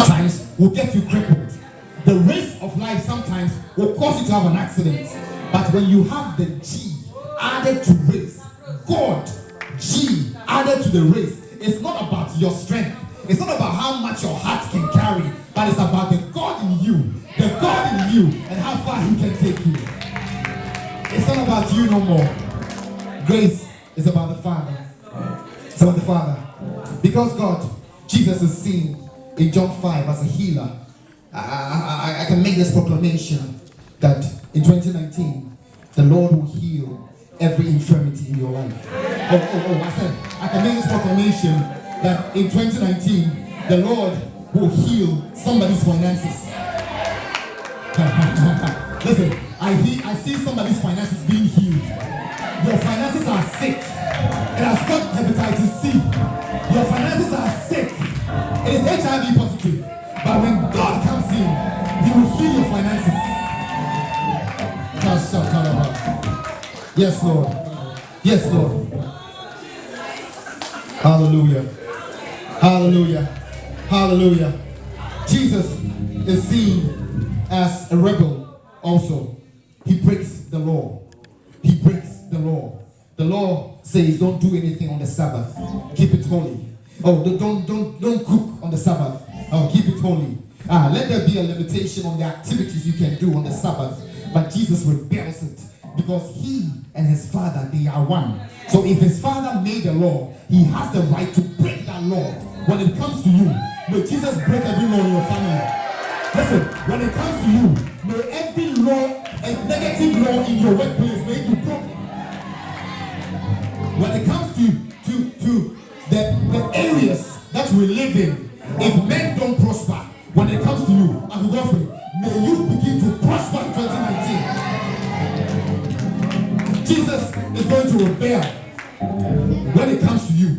sometimes will get you crippled. The race of life sometimes will cause you to have an accident. But when you have the G added to race, God, G added to the race, it's not about your strength. It's not about how much your heart can carry, but it's about the God in you, and how far He can take you. It's not about you no more. Grace is about the Father. It's about the Father. Because God, Jesus is seen in John 5 as a healer. I can make this proclamation that in 2019, the Lord will heal every infirmity in your life. I said, I can make this proclamation that in 2019, the Lord will heal somebody's finances. Listen, I see somebody's finances being healed. Your finances are sick. It has got hepatitis C. Your finances are sick. It is HIV positive. But when God comes in, He will heal your finances. Yes, Lord. Yes, Lord. Hallelujah. Hallelujah. Hallelujah. Jesus is seen as a rebel also. He breaks the law. He breaks the law. The law says don't do anything on the Sabbath. Keep it holy. Oh, don't cook on the Sabbath. Oh, keep it holy. Let there be a limitation on the activities you can do on the Sabbath. But Jesus rebels it because He and His Father, they are one. So if His Father made the law, He has the right to break that law. When it comes to you, may Jesus break every law in your family. Listen, when it comes to you, may every law and negative law in your workplace may be broken. When it comes to the areas that we live in, if men don't prosper, when it comes to you, Uncle Godfrey, may you begin to prosper in 2019. Jesus is going to rebel when it comes to you.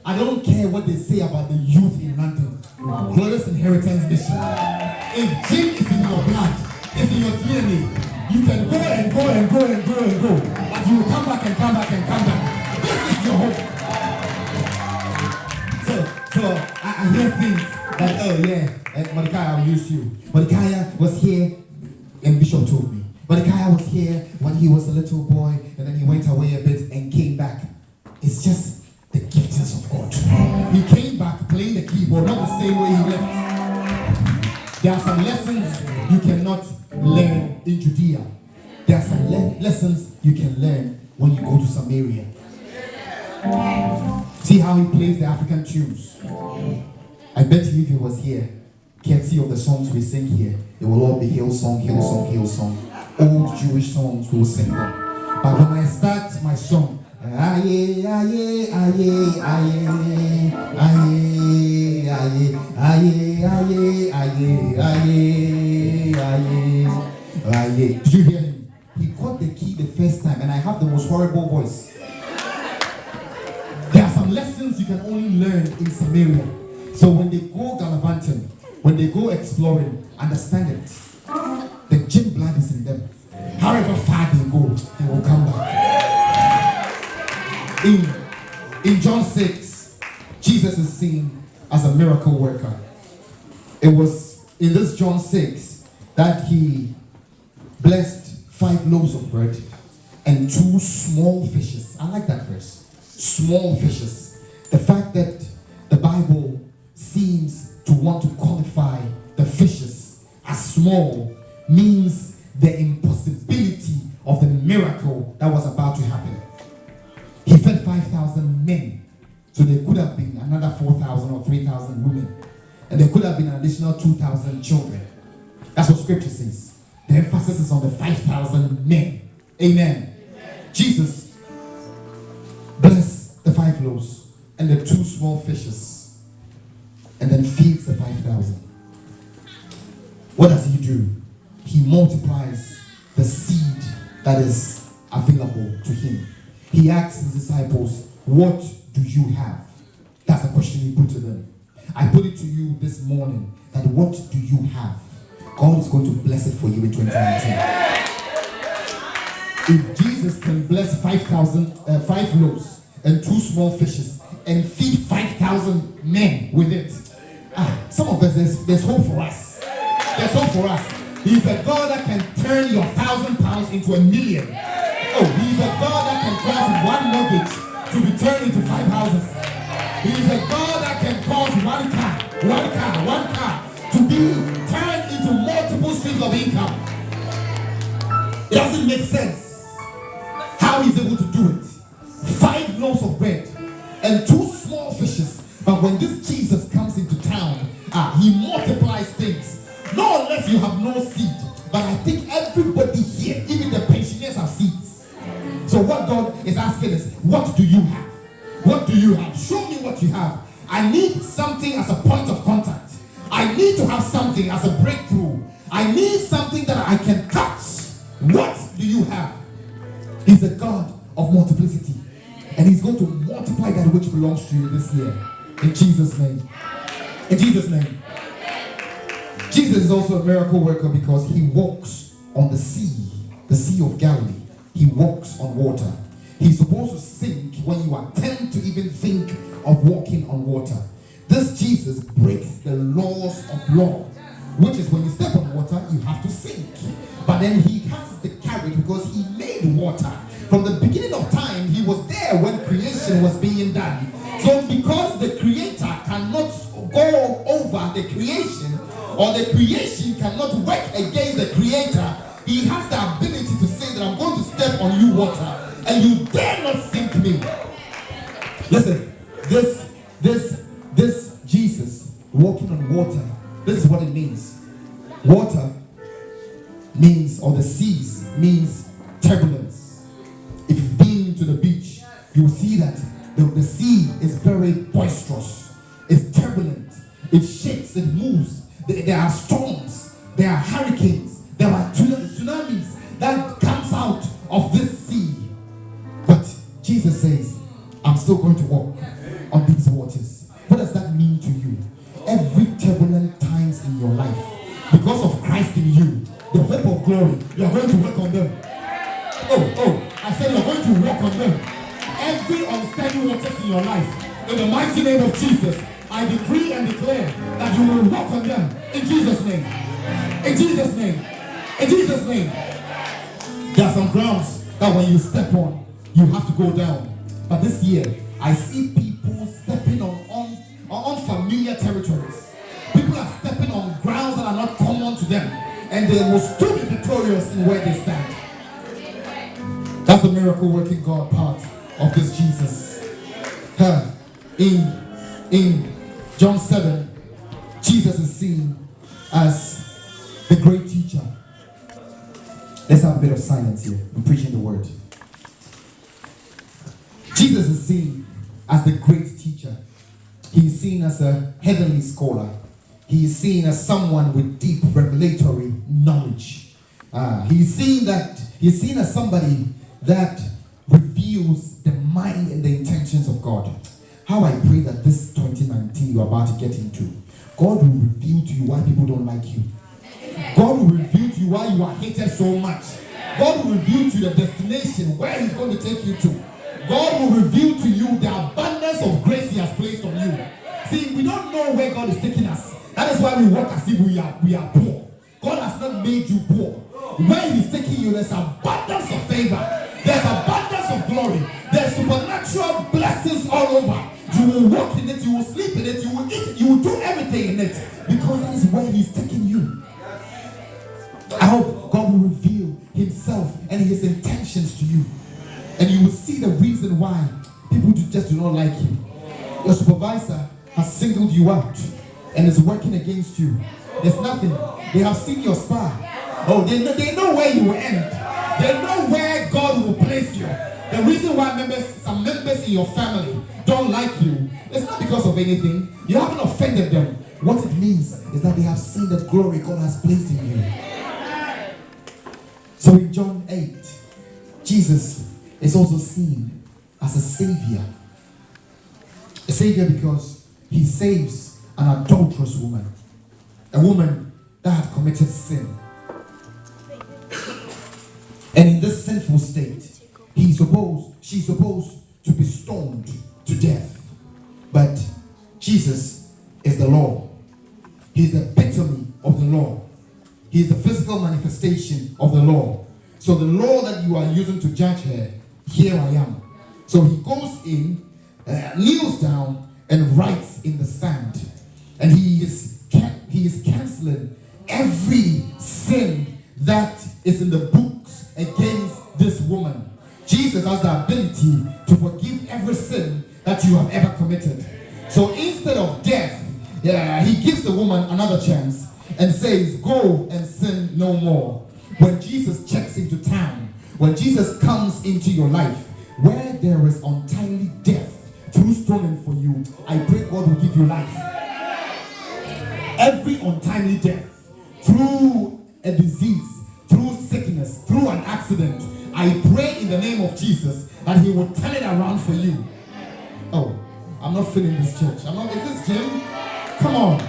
I don't care what they say about the youth in London. Glorious Inheritance Mission. If gym is in your blood, it's in your DNA, you can go and go and go and go and go, but you will come back and come back and come back. This is your home. So I hear things like, oh yeah, Mordecai, I'll use you. Mordecai was here, and Bishop told me. Mordecai was here when he was a little boy, and then he went away a bit and came back. It's just the giftings of God. He came back playing the keyboard, not the same way he left. There are some lessons you cannot learn in Judea. There are some lessons you can learn when you go to Samaria. See how he plays the African tunes. I bet you if he was here, courtesy of the songs we sing here, it will all be Hillsong, Hillsong, Hillsong. Old Jewish songs, we will sing them. But when I start my song, aye, aye, aye, aye, aye, aye, aye, aye, aye, aye, aye, aye. Did you hear him? He caught the key the first time, and I have the most horrible voice. There are some lessons you can only learn in Samaria. So when they go gallivanting, when they go exploring, understand it. The gym blood is in them. However far they go, they will come back. In John 6, Jesus is seen as a miracle worker. It was in this John 6 that He blessed 5 loaves of bread and 2 small fishes. I like that verse. Small fishes. The fact that the Bible seems to want to qualify the fishes as small means the impossibility of the miracle that was about to happen. He fed 5,000 men, so there could have been another 4,000 or 3,000 women, and there could have been an additional 2,000 children. That's what Scripture says. The emphasis is on the 5,000 men. Amen. Jesus bless the 5 loaves and the 2 small fishes, and then feeds the 5,000. What does He do? He multiplies the seed that is available to Him. He asks His disciples, what do you have? That's the question He put to them. I put it to you this morning, that what do you have? God is going to bless it for you in 2019. If Jesus can bless 5 loaves and 2 small fishes and feed 5,000 men with it, Some of us, there's hope for us. There's hope for us. He's a God that can turn your £1,000 into $1 million. Oh, he's a God that can cause one mortgage to be turned into 5 houses. He's a God that can cause one car to be turned into multiple streams of income. It doesn't make sense how he's able to do it. 5 loaves of bread and 2 small fishes. But when this Jesus comes into town, he multiplies things. Not unless you have no seed. But I think everybody here, even the pensioners, have seeds. So what God is asking is, what do you have? What do you have? Show me what you have. I need something as a point of contact. I need to have something as a breakthrough. I need something that I can touch. What do you have? He's a God of multiplicity. And he's going to multiply that which belongs to you this year. In Jesus' name. In Jesus' name. Jesus is also a miracle worker because he walks on the Sea of Galilee. He walks on water. He's supposed to sink when you attempt to even think of walking on water. This Jesus breaks the laws of law, which is when you step on water, you have to sink. But then he has the courage because he made water. From the beginning of time, he was there when creation was being done. So because the creator cannot go over the creation, or the creation cannot work against the creator, he has the ability to say that I'm going to step on you water and you dare not sink me. Listen, this Jesus walking on water, this is what it means. Water means, or the seas means turbulence. If you've been to the beach, you'll see that the sea is very boisterous. It's turbulent. It shakes, it moves. There are storms, there are hurricanes, there are tsunamis that comes out of this sea. But Jesus says, I'm still going to walk on these waters. What does that mean to you? Every turbulent times in your life, because of Christ in you, the hope of glory, you are going to work on them. I said you're going to walk on them. Every unsteady waters in your life, in the mighty name of Jesus, I decree and declare that you will walk on them in Jesus' name. In Jesus' name. In Jesus' name. There are some grounds that when you step on, you have to go down. But this year, I see people stepping on unfamiliar territories. People are stepping on grounds that are not common to them. And they will still be victorious in where they stand. That's the miracle working God part of this Jesus. In John 7, Jesus is seen as the great teacher. Let's have a bit of silence here. I'm preaching the word. Jesus is seen as the great teacher. He is seen as a heavenly scholar. He is seen as someone with deep revelatory knowledge. He is seen as somebody that reveals the mind and the intentions of God. How I pray that this 2019 you're about to get into, God will reveal to you why people don't like you. God will reveal to you why you are hated so much. God will reveal to you the destination where he's going to take you to. God will reveal to you the abundance of grace he has placed on you. See, we don't know where God is taking us. That is why we walk as if we are poor. God has not made you poor. Where he's taking you, there's abundance of favor. There's abundance of glory. There's supernatural blessings all over. You will walk in it, you will sleep in it, you will eat, you will do everything in it. Because that is where he's taking you. I hope God will reveal himself and his intentions to you. And you will see the reason why people just do not like you. Your supervisor has singled you out and is working against you. There's nothing. They have seen your star. Oh, they know where you will end. They know where God will place you. The reason why some members in your family don't like you, it's not because of anything. You haven't offended them. What it means is that they have seen the glory God has placed in you. So in John 8, Jesus is also seen as a savior. A savior because he saves an adulterous woman. A woman that had committed sin. And in this sinful state, she's supposed to be stoned to death. But Jesus is the law. He's the epitome of the law. He's the physical manifestation of the law. So the law that you are using to judge her, here I am. So he goes in, kneels down, and writes in the sand. And he is canceling every sin that is in the books against this woman. Jesus has the ability to forgive every sin that you have ever committed. So instead of death, he gives the woman another chance and says, go and sin no more. When Jesus checks into town, when Jesus comes into your life, where there is untimely death through stoning for you, I pray God will give you life. Every untimely death, through a disease, through sickness, through an accident, I pray in the name of Jesus that he will turn it around for you. Oh, I'm not feeling this church. Is this Jim? Come on.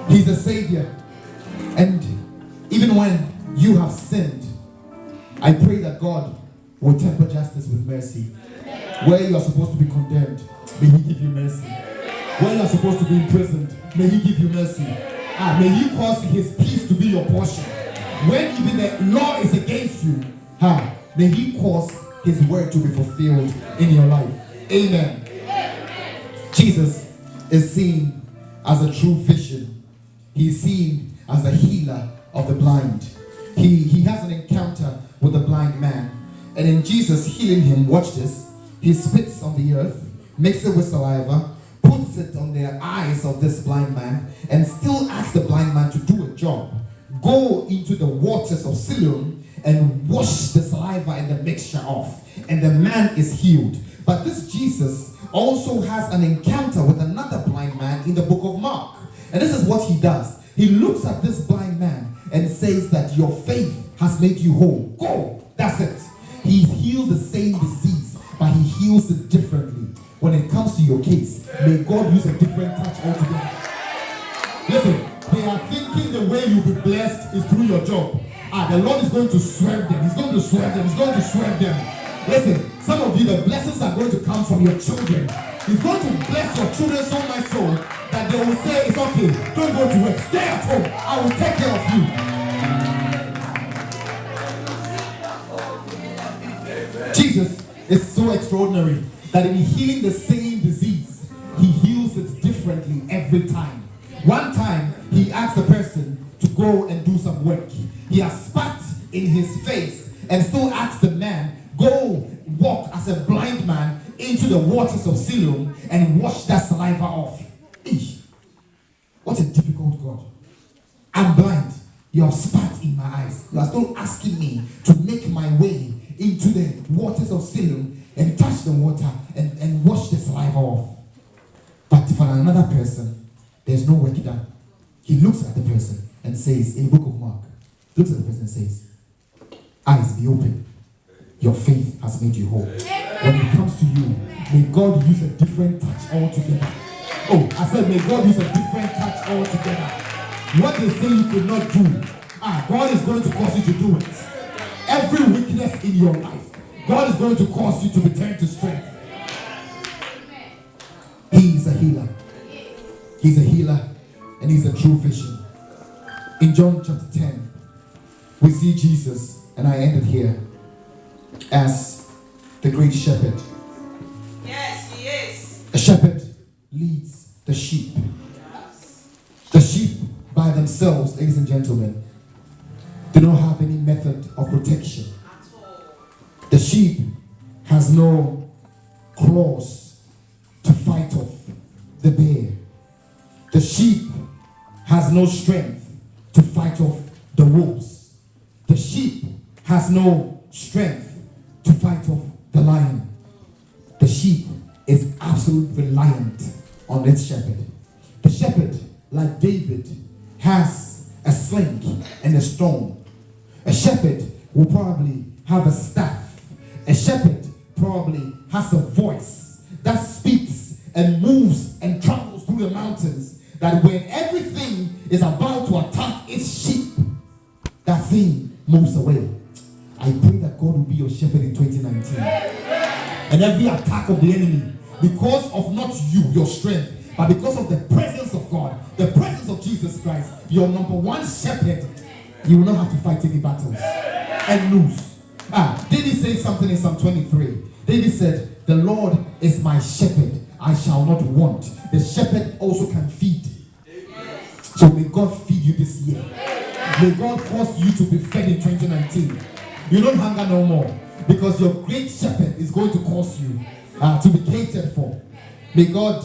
He's a savior. And even when you have sinned, I pray that God will temper justice with mercy. Where you are supposed to be condemned, may he give you mercy. Where you are supposed to be imprisoned, may he give you mercy. May he cause his peace to be your portion. When even the law is against you, may he cause his word to be fulfilled in your life. Amen. Jesus is seen as a true vision. He is seen as the healer of the blind. He has an encounter with the blind man. And in Jesus healing him, watch this, he spits on the earth, makes it with saliva, puts it on the eyes of this blind man, and still asks the blind man to do a job. Go into the waters of Siloam and wash the saliva and the mixture off. And the man is healed. But this Jesus also has an encounter with another blind man in the book of Mark. And this is what he does. He looks at this blind man and says that your faith has made you whole. Go. That's it. He heals the same disease, but he heals it differently. When it comes to your case, may God use a different touch altogether. Listen, they are thinking the way you'll be blessed is through your job. The Lord is going to swerve them. He's going to swerve them. He's going to swerve them. Listen, some of you, the blessings are going to come from your children. He's going to bless your children so much so that they will say, it's okay, don't go to work, stay at home, I will take care of you. Jesus is so extraordinary that in healing the same disease, he heals it differently every time. One time, he asked the person to go and do some work. He has spat in his face and still asked the man, go walk as a blind man into the waters of Siloam and wash that saliva off. Eesh. What a difficult God. I'm blind. You have spat in my eyes. You are still asking me to make my way into the waters of Siloam and touch the water and wash the saliva off. But for another person, there's no work done. He looks at the person and says, in the book of Mark, looks at the person and says, eyes be open. Your faith has made you whole. When it comes to you, may God use a different touch altogether. Oh, I said, may God use a different touch altogether. What they say you could not do, God is going to cause you to do it. Every weakness in your life, God is going to cause you to return to strength. He is a healer. He's a healer and he's a true vision. In John chapter 10, we see Jesus, and I ended here, as the great shepherd. Yes, he is. A shepherd leads the sheep. The sheep by themselves, ladies and gentlemen, do not have any method of protection. The sheep has no claws to fight off the bear. The sheep has no strength to fight off the wolves. The sheep has no strength to fight off the lion. The sheep is absolutely reliant on its shepherd. The shepherd, like David, has a sling and a stone. A shepherd will probably have a staff. A shepherd probably has a voice that speaks and moves and travels through the mountains, that when everything is about to attack its sheep, that thing moves away. I pray that God will be your shepherd in 2019. And every attack of the enemy, because of not you, your strength, But because of the presence of God, the presence of Jesus Christ, your number one shepherd, you will not have to fight any battles and lose. David says something in Psalm 23. David said, the Lord is my shepherd, I shall not want. The shepherd also can feed. So may God feed you this year. May God cause you to be fed in 2019. You don't hunger no more, because your great shepherd is going to cause you to be catered for. May God,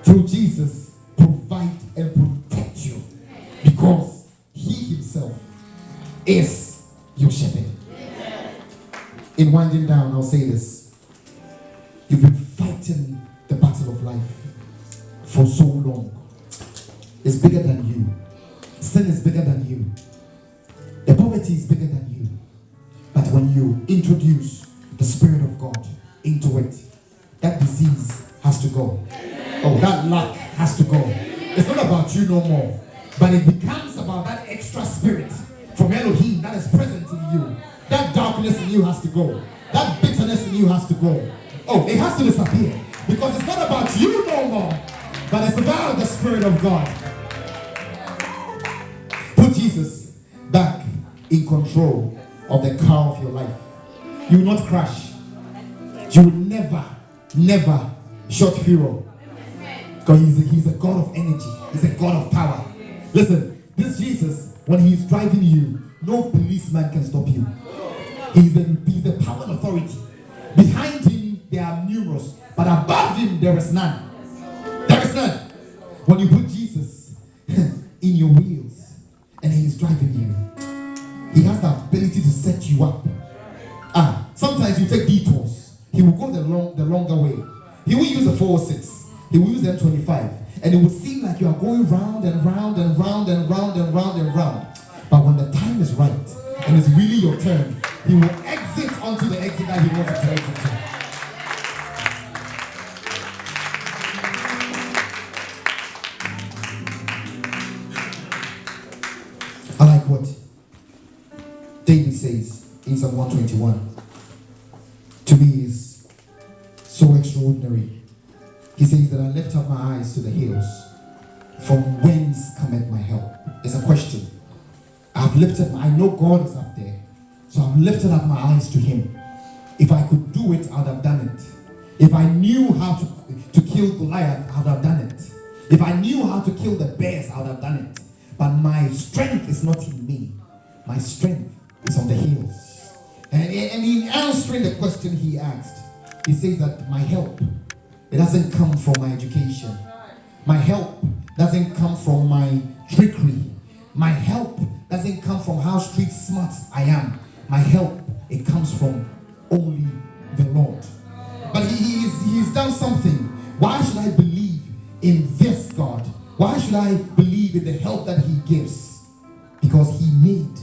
through Jesus, provide and protect you, because he himself is your shepherd. In winding down, I'll say this. You've been fighting the battle of life for so long. It's bigger than you. Sin is bigger than you. The poverty is bigger than you. But when you introduce the Spirit of God into it, that disease has to go. Oh, that lack has to go. It's not about you no more, but it becomes about that extra spirit from Elohim that is present in you. That darkness in you has to go. That bitterness in you has to go. Oh, it has to disappear, because it's not about you no more, but it's about the Spirit of God. Put Jesus back in control of the car of your life. You will not crash. You will never short fuel. Because he's a God of energy. He's a God of power. Listen, this Jesus, when he's driving you, no policeman can stop you. He's the power and authority. Behind him, there are numerous, but above him, there is none. There is none. When you put Jesus in your wheels and he's driving you, he has the ability to set you up. Sometimes you take detours. He will go the longer way. He will use the 406. He will use the M25. And it will seem like you are going round and round and round and round and round and round. But when the time is right and it's really your turn, he will exit onto the exit that he wants to exit to. I like what David says in Psalm 121. To me is so extraordinary. He says that I lift up my eyes to the hills. From whence cometh my help? It's a question. I know God is up there. So I've lifted up my eyes to him. If I could do it, I would have done it. If I knew how to kill Goliath, I would have done it. If I knew how to kill the bears, I would have done it. But my strength is not in me. My strength is on the hills. And in answering the question he asked, he says that my help, it doesn't come from my education. My help doesn't come from my trickery. My help doesn't come from how street smart I am. My help, it comes from only the Lord. But he's done something. Why should I believe in this God? Why should I believe in the help that he gives? Because he made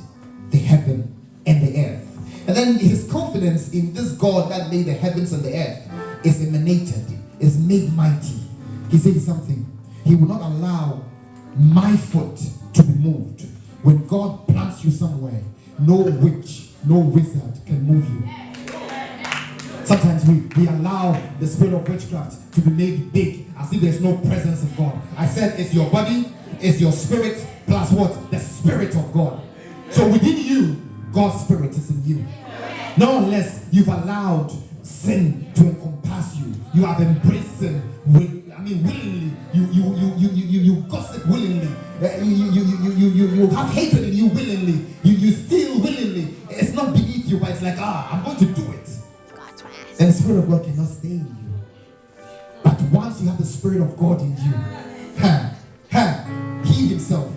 the heaven and the earth. And then his confidence in this God that made the heavens and the earth is emanated, is made mighty. He said something. He will not allow my foot to be moved. When God plants you somewhere, no witch, no wizard can move you. Sometimes we allow the spirit of witchcraft to be made big as if there's no presence of God. I said it's your body, it's your spirit, plus what? The Spirit of God. So within you, God's Spirit is in you. Not unless you've allowed sin to encompass you. You have embraced sin willingly. You gossip willingly. You have hatred in you willingly. You steal willingly. It's not beneath you, but it's like, I'm going to do it. And the Spirit of God cannot stay in you. But once you have the Spirit of God in you, he himself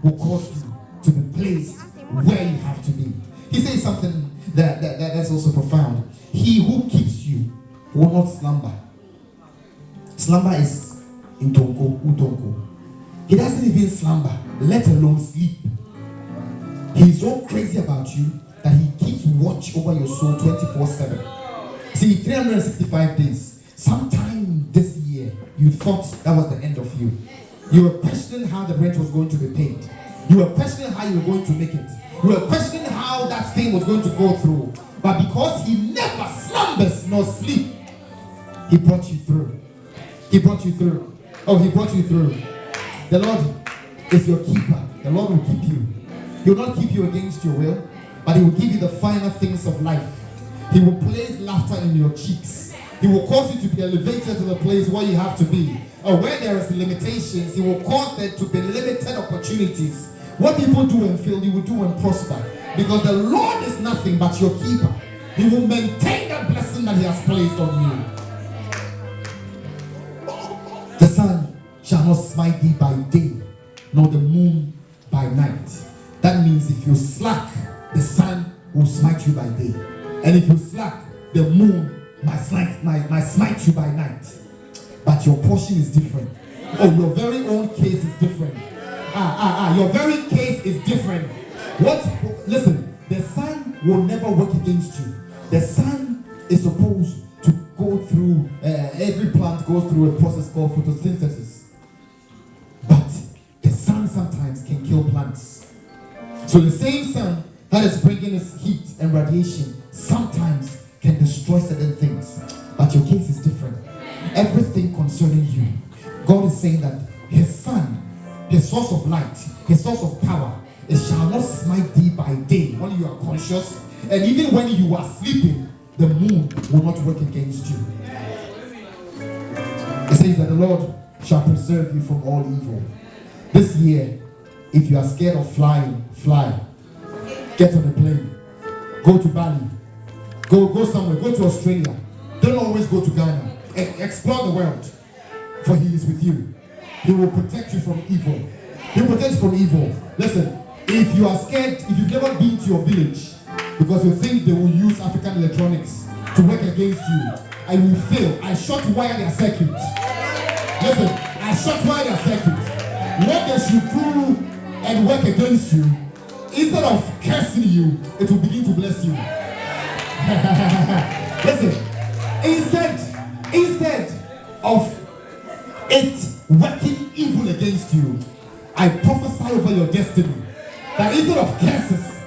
will cause you to be placed where you have to be. He says something that's also profound. He who keeps you will not slumber. Slumber is utonko. He doesn't even slumber, let alone sleep. He's so crazy about you that he keeps watch over your soul 24/7. See, 365 days. Sometime this year, you thought that was the end of you. You were questioning how the rent was going to be paid. You were questioning how you were going to make it. You were questioning how that thing was going to go through. But because he never slumbers nor sleep, he brought you through. He brought you through. Oh, he brought you through. The Lord is your keeper. The Lord will keep you. He will not keep you against your will, but he will give you the finer things of life. He will place laughter in your cheeks. He will cause you to be elevated to the place where you have to be. Or where there is limitations, he will cause there to be limited opportunities. What people do and fail, you will do and prosper. Because the Lord is nothing but your keeper. He will maintain that blessing that he has placed on you. The sun shall not smite thee by day, nor the moon by night. That means if you slack, the sun will smite you by day. And if you slack, the moon might smite you by night. But your portion is different. Oh, your very own case is different. Your very case is different. Listen, the sun will never work against you. The sun is supposed to go through, every plant goes through a process called photosynthesis. But the sun sometimes can kill plants. So the same sun that is bringing its heat and radiation sometimes can destroy certain things. But your case is different. Everything concerning you, God is saying that his sun, his source of light, his source of power, it shall not smite thee by day when you are conscious, and even when you are sleeping, the moon will not work against you. It says that the Lord shall preserve you from all evil. This year, if you are scared of flying, fly. Get on a plane. Go to Bali. Go somewhere. Go to Australia. Don't always go to Ghana. Explore the world. For he is with you. He will protect you from evil. He will protect you from evil. Listen, if you are scared, if you've never been to your village, because you think they will use African electronics to work against you, I will fail. I short wire their circuit. Listen, I short wire their circuit. What they should do and work against you, instead of cursing you, it will begin to bless you. Listen, instead of it working evil against you, I prophesy over your destiny that instead of curses,